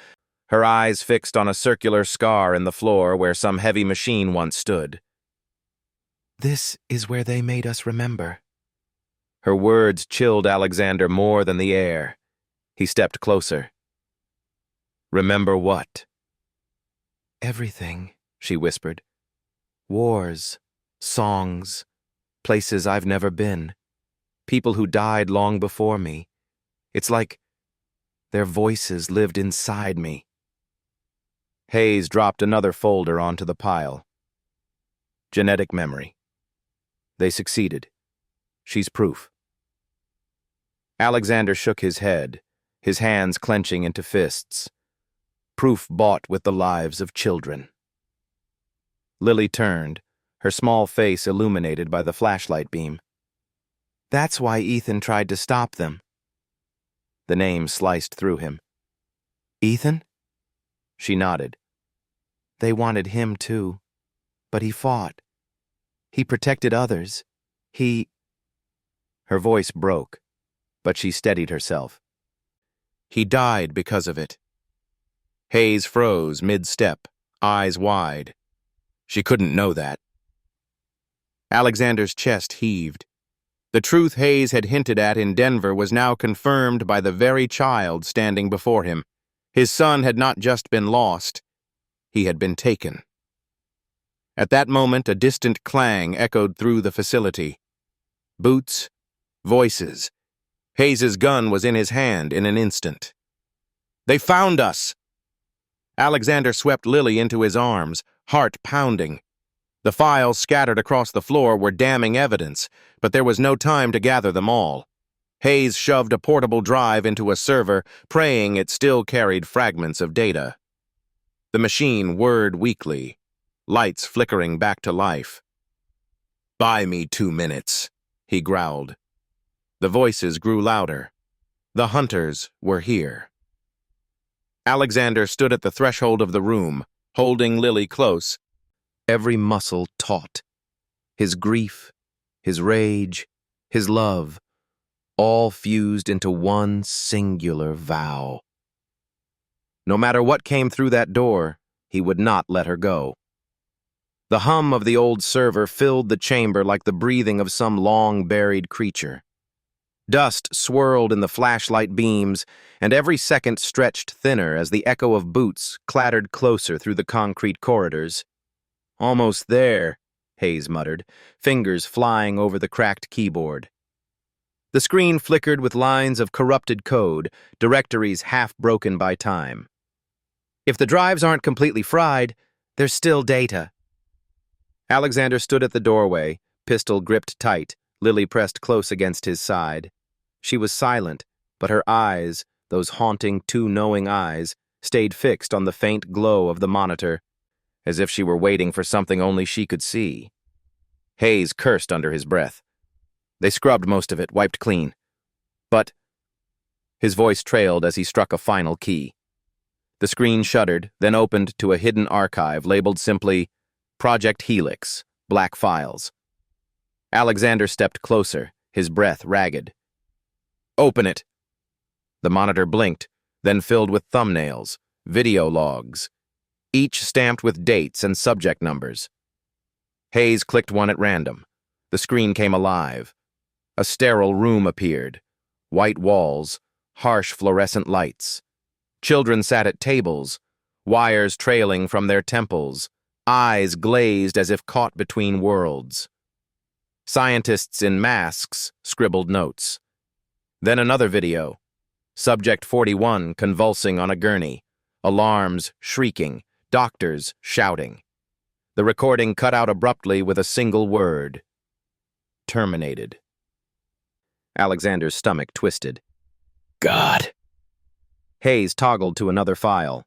her eyes fixed on a circular scar in the floor where some heavy machine once stood. "This is where they made us remember." Her words chilled Alexander more than the air. He stepped closer. "Remember what?" "Everything," she whispered. "Wars, songs, places I've never been, people who died long before me. It's like their voices lived inside me." Hayes dropped another folder onto the pile. "Genetic memory. They succeeded. She's proof." Alexander shook his head, his hands clenching into fists. Proof bought with the lives of children. Lily turned, her small face illuminated by the flashlight beam. "That's why Ethan tried to stop them." The name sliced through him. "Ethan?" She nodded. "They wanted him too, but he fought. He protected others. Her voice broke, but she steadied herself. "He died because of it." Hayes froze mid-step, eyes wide. She couldn't know that. Alexander's chest heaved. The truth Hayes had hinted at in Denver was now confirmed by the very child standing before him. His son had not just been lost, he had been taken. At that moment, a distant clang echoed through the facility. Boots, Voices. Hayes's gun was in his hand in an instant. They found us! Alexander swept Lily into his arms, heart pounding. The files scattered across the floor were damning evidence, but there was no time to gather them all. Hayes shoved a portable drive into a server, praying it still carried fragments of data. The machine whirred weakly, lights flickering back to life. "Buy me 2 minutes," he growled. The voices grew louder. The hunters were here. Alexander stood at the threshold of the room, holding Lily close, every muscle taut. His grief, his rage, his love, all fused into one singular vow. No matter what came through that door, he would not let her go. The hum of the old server filled the chamber like the breathing of some long-buried creature. Dust swirled in the flashlight beams, and every second stretched thinner as the echo of boots clattered closer through the concrete corridors. "Almost there," Hayes muttered, fingers flying over the cracked keyboard. The screen flickered with lines of corrupted code, directories half broken by time. "If the drives aren't completely fried, there's still data." Alexander stood at the doorway, pistol gripped tight, Lily pressed close against his side. She was silent, but her eyes, those haunting, too-knowing eyes, stayed fixed on the faint glow of the monitor, as if she were waiting for something only she could see. Hayes cursed under his breath. They scrubbed most of it, wiped clean. But his voice trailed as he struck a final key. The screen shuddered, then opened to a hidden archive labeled simply Project Helix, Black Files. Alexander stepped closer, his breath ragged. "Open it!" The monitor blinked, then filled with thumbnails, video logs, each stamped with dates and subject numbers. Hayes clicked one at random. The screen came alive. A sterile room appeared. White walls, harsh fluorescent lights. Children sat at tables, wires trailing from their temples, eyes glazed as if caught between worlds. Scientists in masks scribbled notes. Then another video. Subject 41 convulsing on a gurney, alarms shrieking, doctors shouting. The recording cut out abruptly with a single word. Terminated. Alexander's stomach twisted. God. Hayes toggled to another file.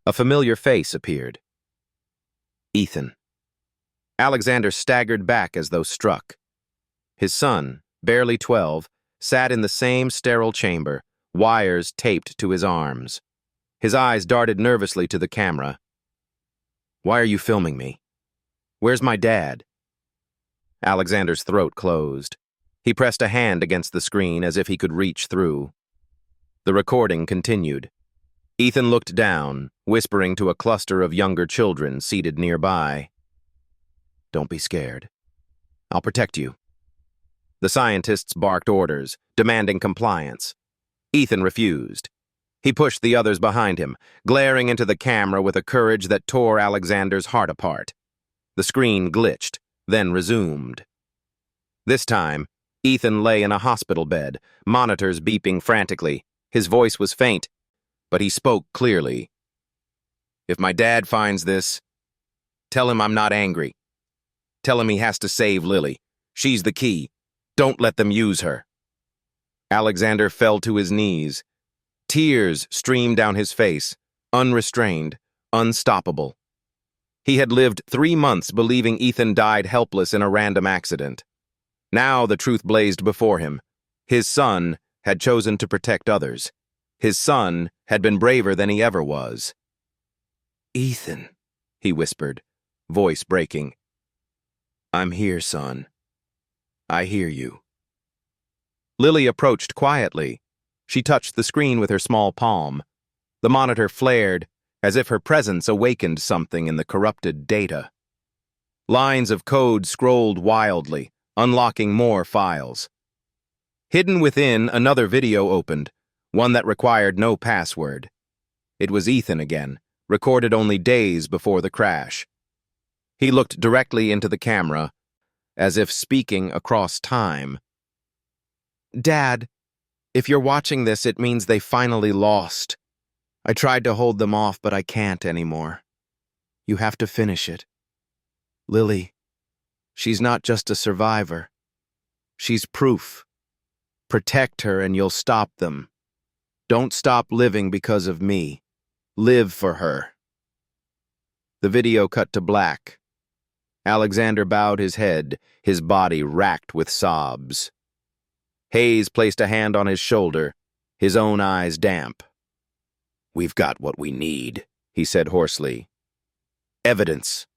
A familiar face appeared. Ethan. Alexander staggered back as though struck. His son, barely 12, sat in the same sterile chamber, wires taped to his arms. His eyes darted nervously to the camera. "Why are you filming me? Where's my dad?" Alexander's throat closed. He pressed a hand against the screen as if he could reach through. The recording continued. Ethan looked down, whispering to a cluster of younger children seated nearby. "Don't be scared. I'll protect you." The scientists barked orders, demanding compliance. Ethan refused. He pushed the others behind him, glaring into the camera with a courage that tore Alexander's heart apart. The screen glitched, then resumed. This time, Ethan lay in a hospital bed, monitors beeping frantically. His voice was faint, but he spoke clearly. "If my dad finds this, tell him I'm not angry. Tell him he has to save Lily. She's the key. Don't let them use her." Alexander fell to his knees. Tears streamed down his face, unrestrained, unstoppable. He had lived 3 months believing Ethan died helpless in a random accident. Now the truth blazed before him. His son had chosen to protect others. His son had been braver than he ever was. "Ethan," he whispered, voice breaking. "I'm here, son. I hear you." Lily approached quietly. She touched the screen with her small palm. The monitor flared, as if her presence awakened something in the corrupted data. Lines of code scrolled wildly, unlocking more files. Hidden within, another video opened, one that required no password. It was Ethan again, recorded only days before the crash. He looked directly into the camera, as if speaking across time. Dad, if you're watching this, it means they finally lost. I tried to hold them off, but I can't anymore. You have to finish it. Lily, she's not just a survivor. She's proof. Protect her and you'll stop them. Don't stop living because of me. Live for her. The video cut to black. Alexander bowed his head, his body racked with sobs. Hayes placed a hand on his shoulder, his own eyes damp. "We've got what we need," he said hoarsely. "Evidence.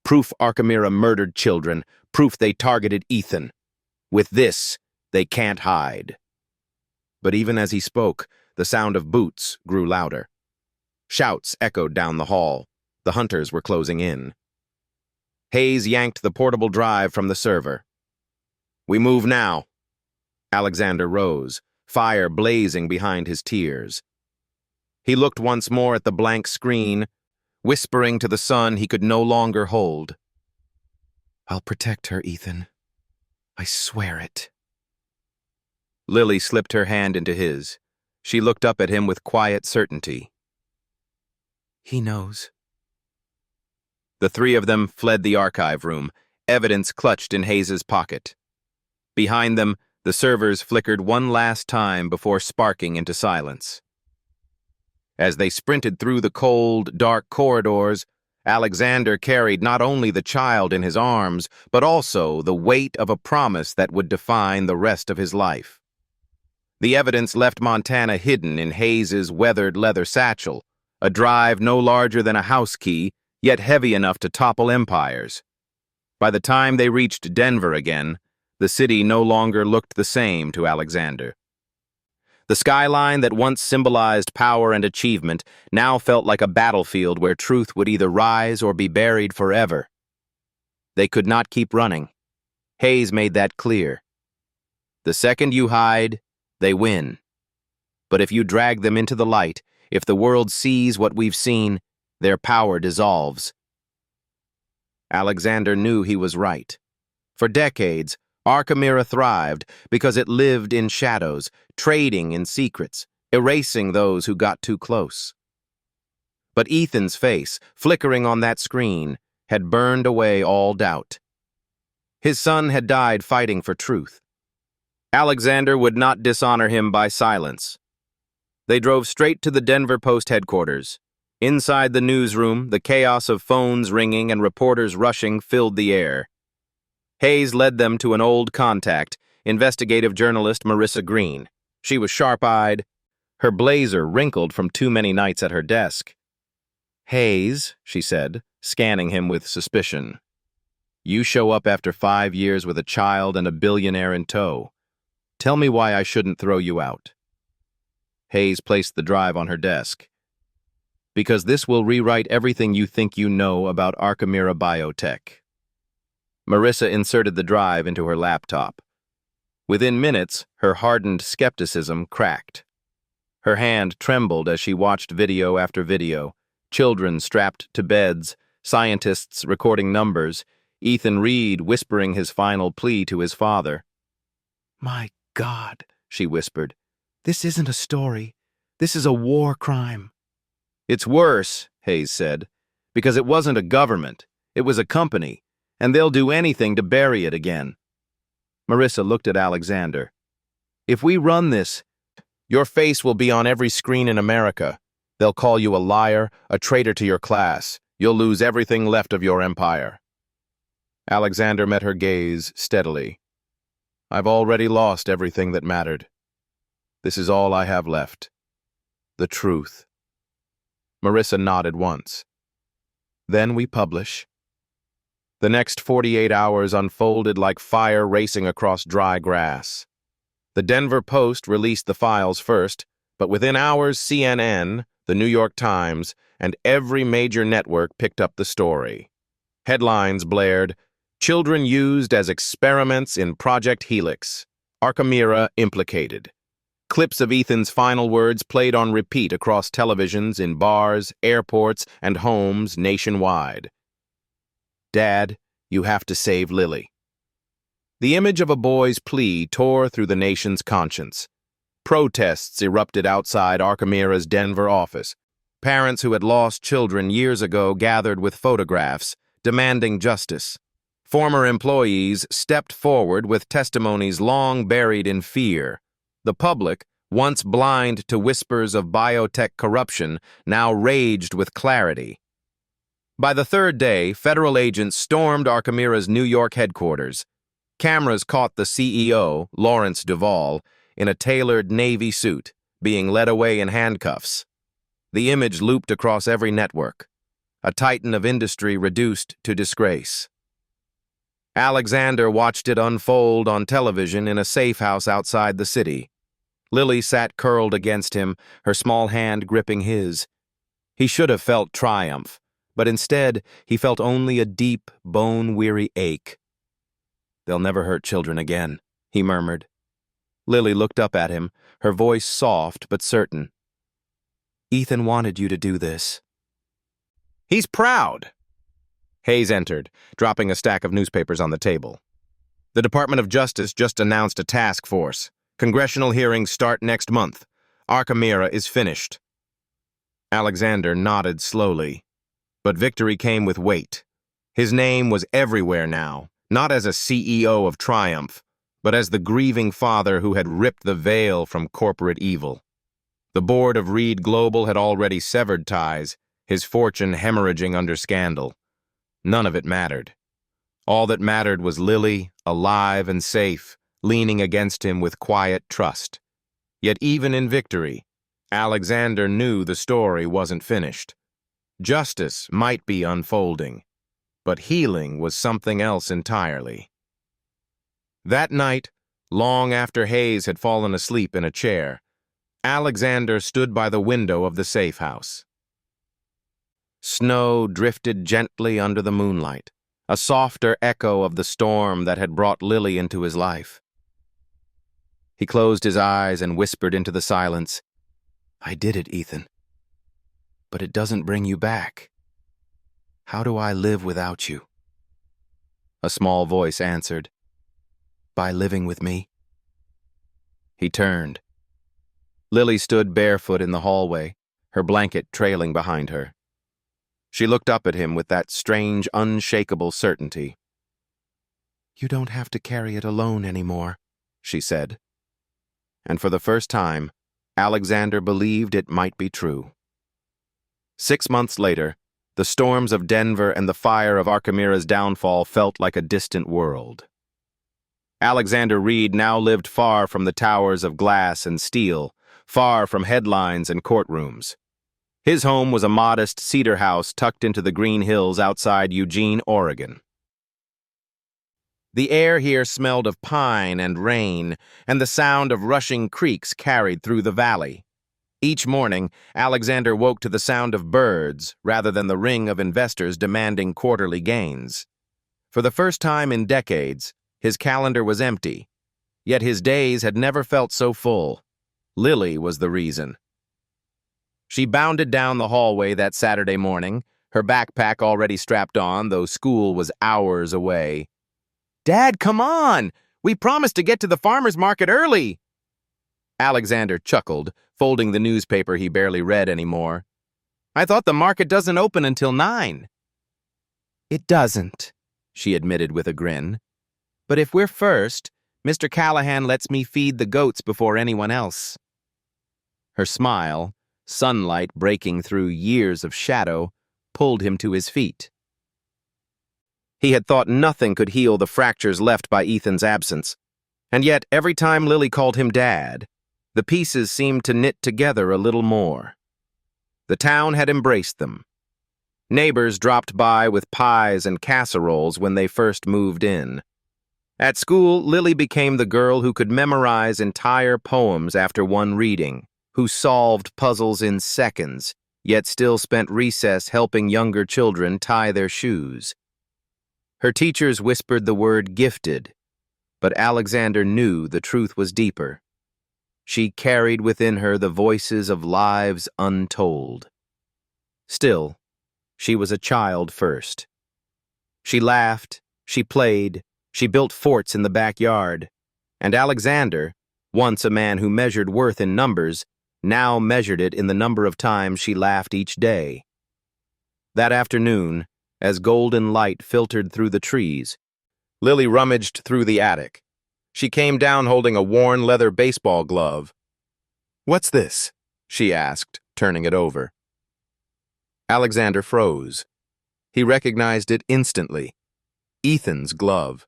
Proof Archimera murdered children, proof they targeted Ethan. With this, they can't hide." But even as he spoke, the sound of boots grew louder. Shouts echoed down the hall. The hunters were closing in. Hayes yanked the portable drive from the server. "We move now." Alexander rose, fire blazing behind his tears. He looked once more at the blank screen, whispering to the son he could no longer hold. "I'll protect her, Ethan. I swear it." Lily slipped her hand into his. She looked up at him with quiet certainty. "He knows." The three of them fled the archive room, evidence clutched in Hayes's pocket. Behind them, the servers flickered one last time before sparking into silence. As they sprinted through the cold, dark corridors, Alexander carried not only the child in his arms, but also the weight of a promise that would define the rest of his life. The evidence left Montana hidden in Hayes's weathered leather satchel, a drive no larger than a house key, yet heavy enough to topple empires. By the time they reached Denver again, the city no longer looked the same to Alexander. The skyline that once symbolized power and achievement now felt like a battlefield where truth would either rise or be buried forever. They could not keep running. Hayes made that clear. The second you hide, they win. But if you drag them into the light, if the world sees what we've seen, their power dissolves. Alexander knew he was right. For decades, Archimera thrived because it lived in shadows, trading in secrets, erasing those who got too close. But Ethan's face, flickering on that screen, had burned away all doubt. His son had died fighting for truth. Alexander would not dishonor him by silence. They drove straight to the Denver Post headquarters. Inside the newsroom, the chaos of phones ringing and reporters rushing filled the air. Hayes led them to an old contact, investigative journalist Marissa Green. She was sharp-eyed, her blazer wrinkled from too many nights at her desk. "Hayes," she said, scanning him with suspicion. "You show up after 5 years with a child and a billionaire in tow. Tell me why I shouldn't throw you out." Hayes placed the drive on her desk. "Because this will rewrite everything you think you know about Archimera Biotech." Marissa inserted the drive into her laptop. Within minutes, her hardened skepticism cracked. Her hand trembled as she watched video after video, children strapped to beds, scientists recording numbers, Ethan Reed whispering his final plea to his father. "My God," she whispered, "this isn't a story. This is a war crime." "It's worse," Hayes said, "because it wasn't a government. It was a company, and they'll do anything to bury it again." Marissa looked at Alexander. "If we run this, your face will be on every screen in America. They'll call you a liar, a traitor to your class. You'll lose everything left of your empire." Alexander met her gaze steadily. "I've already lost everything that mattered. This is all I have left. The truth." Marissa nodded once. "Then we publish." The next 48 hours unfolded like fire racing across dry grass. The Denver Post released the files first, but within hours CNN, the New York Times, and every major network picked up the story. Headlines blared, "Children used as experiments in Project Helix. Archimera implicated." Clips of Ethan's final words played on repeat across televisions in bars, airports, and homes nationwide. "Dad, you have to save Lily." The image of a boy's plea tore through the nation's conscience. Protests erupted outside Archimera's Denver office. Parents who had lost children years ago gathered with photographs, demanding justice. Former employees stepped forward with testimonies long buried in fear. The public, once blind to whispers of biotech corruption, now raged with clarity. By the third day, federal agents stormed Archimera's New York headquarters. Cameras caught the CEO, Lawrence Duvall, in a tailored Navy suit, being led away in handcuffs. The image looped across every network, a titan of industry reduced to disgrace. Alexander watched it unfold on television in a safe house outside the city. Lily sat curled against him, her small hand gripping his. He should have felt triumph, but instead he felt only a deep, bone-weary ache. "They'll never hurt children again," he murmured. Lily looked up at him, her voice soft but certain. "Ethan wanted you to do this." "He's proud." Hayes entered, dropping a stack of newspapers on the table. "The Department of Justice just announced a task force. Congressional hearings start next month. Archimera is finished." Alexander nodded slowly, but victory came with weight. His name was everywhere now, not as a CEO of triumph, but as the grieving father who had ripped the veil from corporate evil. The board of Reed Global had already severed ties, his fortune hemorrhaging under scandal. None of it mattered. All that mattered was Lily, alive and safe, leaning against him with quiet trust. Yet even in victory, Alexander knew the story wasn't finished. Justice might be unfolding, but healing was something else entirely. That night, long after Hayes had fallen asleep in a chair, Alexander stood by the window of the safe house. Snow drifted gently under the moonlight, a softer echo of the storm that had brought Lily into his life. He closed his eyes and whispered into the silence, "I did it, Ethan. But it doesn't bring you back. How do I live without you?" A small voice answered, "By living with me." He turned. Lily stood barefoot in the hallway, her blanket trailing behind her. She looked up at him with that strange, unshakable certainty. "You don't have to carry it alone anymore," she said. And for the first time, Alexander believed it might be true. 6 months later, the storms of Denver and the fire of Archimera's downfall felt like a distant world. Alexander Reed now lived far from the towers of glass and steel, far from headlines and courtrooms. His home was a modest cedar house tucked into the green hills outside Eugene, Oregon. The air here smelled of pine and rain, and the sound of rushing creeks carried through the valley. Each morning, Alexander woke to the sound of birds rather than the ring of investors demanding quarterly gains. For the first time in decades, his calendar was empty, yet his days had never felt so full. Lily was the reason. She bounded down the hallway that Saturday morning, her backpack already strapped on, though school was hours away. "Dad, come on! We promised to get to the farmer's market early!" Alexander chuckled, folding the newspaper he barely read anymore. "I thought the market doesn't open until 9. "It doesn't," she admitted with a grin. "But if we're first, Mr. Callahan lets me feed the goats before anyone else." Her smile, sunlight breaking through years of shadow, pulled him to his feet. He had thought nothing could heal the fractures left by Ethan's absence, and yet every time Lily called him Dad, the pieces seemed to knit together a little more. The town had embraced them. Neighbors dropped by with pies and casseroles when they first moved in. At school, Lily became the girl who could memorize entire poems after one reading, who solved puzzles in seconds, yet still spent recess helping younger children tie their shoes. Her teachers whispered the word gifted, but Alexander knew the truth was deeper. She carried within her the voices of lives untold. Still, she was a child first. She laughed, she played, She built forts in the backyard, and Alexander, once a man who measured worth in numbers, now measured it in the number of times she laughed each day. That afternoon, as golden light filtered through the trees, Lily rummaged through the attic. She came down holding a worn leather baseball glove. "What's this?" she asked, turning it over. Alexander froze. He recognized it instantly. Ethan's glove.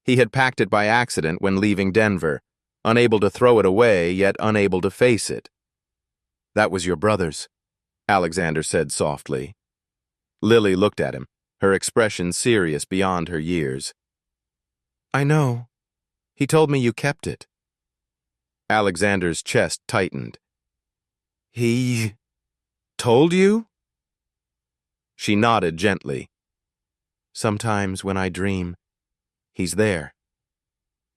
He had packed it by accident when leaving Denver, unable to throw it away, yet unable to face it. "That was your brother's," Alexander said softly. Lily looked at him, her expression serious beyond her years. "I know. He told me you kept it." Alexander's chest tightened. "He told you?" She nodded gently. "Sometimes when I dream, he's there.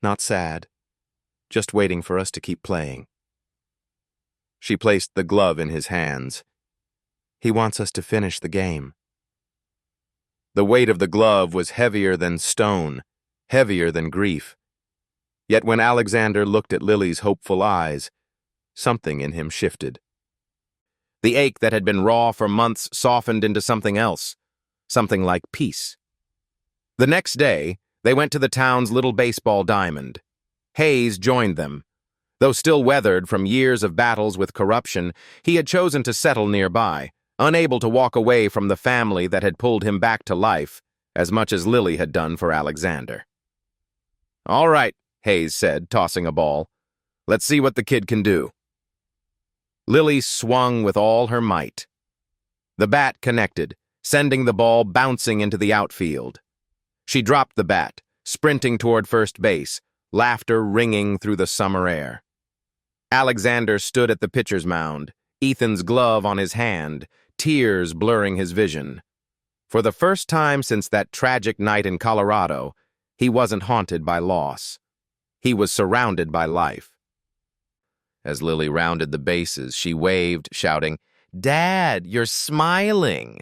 Not sad, just waiting for us to keep playing." She placed the glove in his hands. "He wants us to finish the game." The weight of the glove was heavier than stone, heavier than grief. Yet when Alexander looked at Lily's hopeful eyes, something in him shifted. The ache that had been raw for months softened into something else, something like peace. The next day, they went to the town's little baseball diamond. Hayes joined them. Though still weathered from years of battles with corruption, he had chosen to settle nearby, unable to walk away from the family that had pulled him back to life, as much as Lily had done for Alexander. "All right," Hayes said, tossing a ball. "Let's see what the kid can do." Lily swung with all her might. The bat connected, sending the ball bouncing into the outfield. She dropped the bat, sprinting toward first base, laughter ringing through the summer air. Alexander stood at the pitcher's mound, Ethan's glove on his hand, tears blurring his vision. For the first time since that tragic night in Colorado, he wasn't haunted by loss. He was surrounded by life. As Lily rounded the bases, she waved, shouting, "Dad, you're smiling!"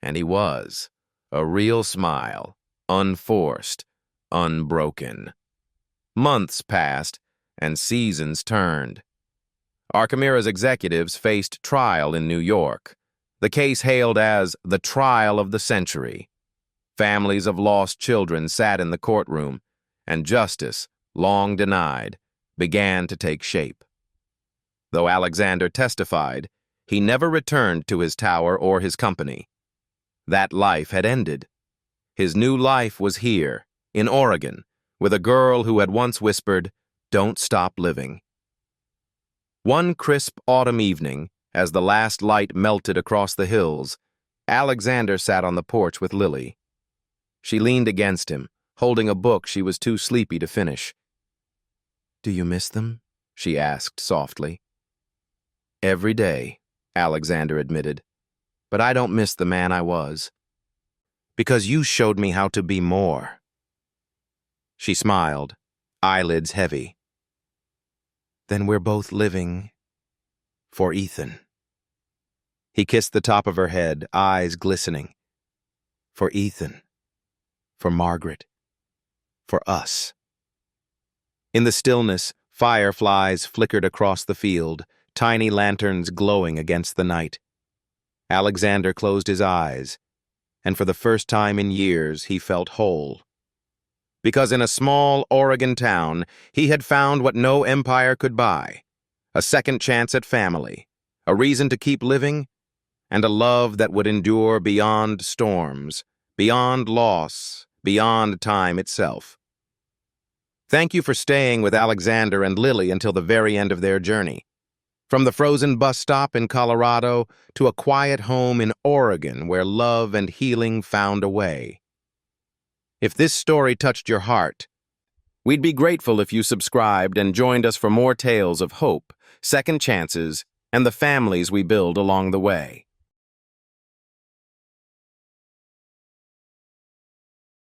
And he was. A real smile, unforced, unbroken. Months passed, and seasons turned. Archimera's executives faced trial in New York. The case hailed as the trial of the century. Families of lost children sat in the courtroom, and justice, long denied, began to take shape. Though Alexander testified, he never returned to his tower or his company. That life had ended. His new life was here, in Oregon, with a girl who had once whispered, "Don't stop living." One crisp autumn evening, as the last light melted across the hills, Alexander sat on the porch with Lily. She leaned against him, holding a book she was too sleepy to finish. "Do you miss them?" she asked softly. "Every day," Alexander admitted, "but I don't miss the man I was. Because you showed me how to be more." She smiled, eyelids heavy. "Then we're both living for Ethan." He kissed the top of her head, eyes glistening. "For Ethan, for Margaret, for us." In the stillness, fireflies flickered across the field, tiny lanterns glowing against the night. Alexander closed his eyes, and for the first time in years he felt whole. Because in a small Oregon town, he had found what no empire could buy: a second chance at family, a reason to keep living, and a love that would endure beyond storms, beyond loss, beyond time itself. Thank you for staying with Alexander and Lily until the very end of their journey. From the frozen bus stop in Colorado to a quiet home in Oregon where love and healing found a way. If this story touched your heart, we'd be grateful if you subscribed and joined us for more tales of hope, second chances, and the families we build along the way.